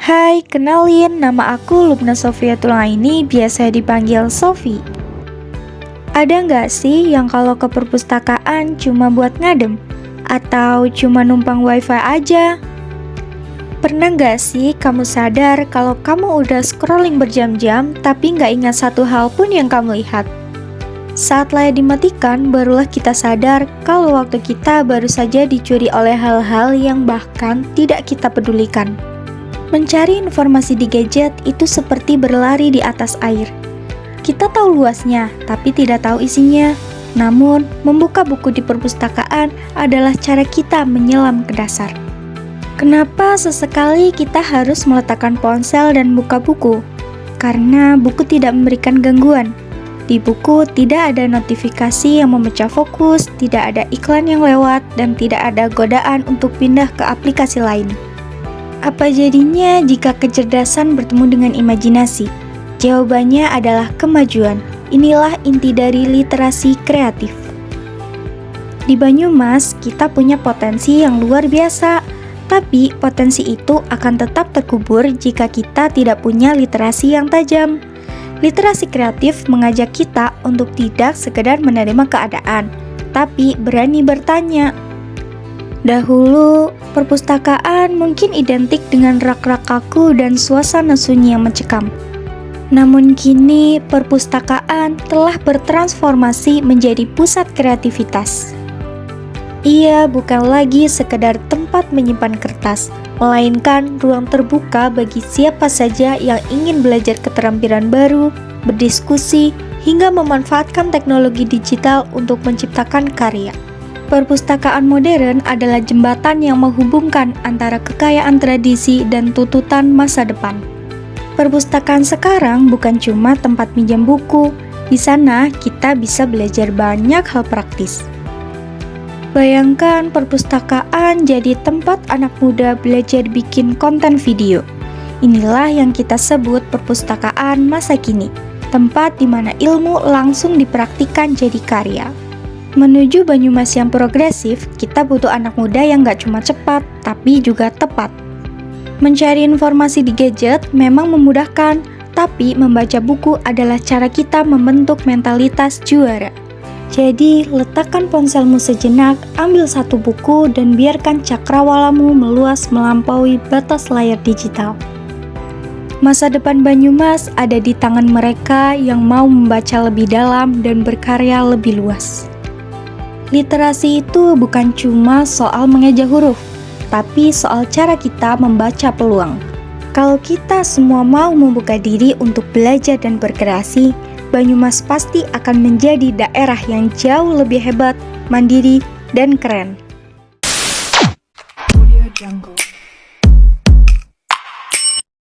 Hai, kenalin, nama aku Lubna Sofiatul Aini, biasa dipanggil Sofi. Ada nggak sih yang kalau ke perpustakaan cuma buat ngadem? Atau cuma numpang wifi aja? Pernah nggak sih kamu sadar kalau kamu udah scrolling berjam-jam tapi nggak ingat satu hal pun yang kamu lihat? Saat layar dimatikan, barulah kita sadar kalau waktu kita baru saja dicuri oleh hal-hal yang bahkan tidak kita pedulikan. Mencari informasi di gadget itu seperti berlari di atas air. Kita tahu luasnya, tapi tidak tahu isinya. Namun, membuka buku di perpustakaan adalah cara kita menyelam ke dasar. Kenapa sesekali kita harus meletakkan ponsel dan buka buku? Karena buku tidak memberikan gangguan. Di buku tidak ada notifikasi yang memecah fokus, tidak ada iklan yang lewat, dan tidak ada godaan untuk pindah ke aplikasi lain. Apa jadinya jika kecerdasan bertemu dengan imajinasi? Jawabannya adalah kemajuan. Inilah inti dari literasi kreatif. Di Banyumas, kita punya potensi yang luar biasa, tapi potensi itu akan tetap terkubur jika kita tidak punya literasi yang tajam. Literasi kreatif mengajak kita untuk tidak sekedar menerima keadaan, tapi berani bertanya. Dahulu, perpustakaan mungkin identik dengan rak-rak kaku dan suasana sunyi yang mencekam. Namun kini, perpustakaan telah bertransformasi menjadi pusat kreativitas. Ia bukan lagi sekedar tempat menyimpan kertas, melainkan ruang terbuka bagi siapa saja yang ingin belajar keterampilan baru, berdiskusi, hingga memanfaatkan teknologi digital untuk menciptakan karya. Perpustakaan modern adalah jembatan yang menghubungkan antara kekayaan tradisi dan tuntutan masa depan. Perpustakaan sekarang bukan cuma tempat minjam buku, di sana kita bisa belajar banyak hal praktis. Bayangkan perpustakaan jadi tempat anak muda belajar bikin konten video. Inilah yang kita sebut perpustakaan masa kini, tempat di mana ilmu langsung dipraktikkan jadi karya. Menuju Banyumas yang progresif, kita butuh anak muda yang gak cuma cepat, tapi juga tepat. Mencari informasi di gadget memang memudahkan, tapi membaca buku adalah cara kita membentuk mentalitas juara. Jadi, letakkan ponselmu sejenak, ambil satu buku, dan biarkan cakrawalamu meluas melampaui batas layar digital. Masa depan Banyumas ada di tangan mereka yang mau membaca lebih dalam dan berkarya lebih luas. Literasi itu bukan cuma soal mengeja huruf, tapi soal cara kita membaca peluang. Kalau kita semua mau membuka diri untuk belajar dan berkreasi, Banyumas pasti akan menjadi daerah yang jauh lebih hebat, mandiri, dan keren. Audio Jungle.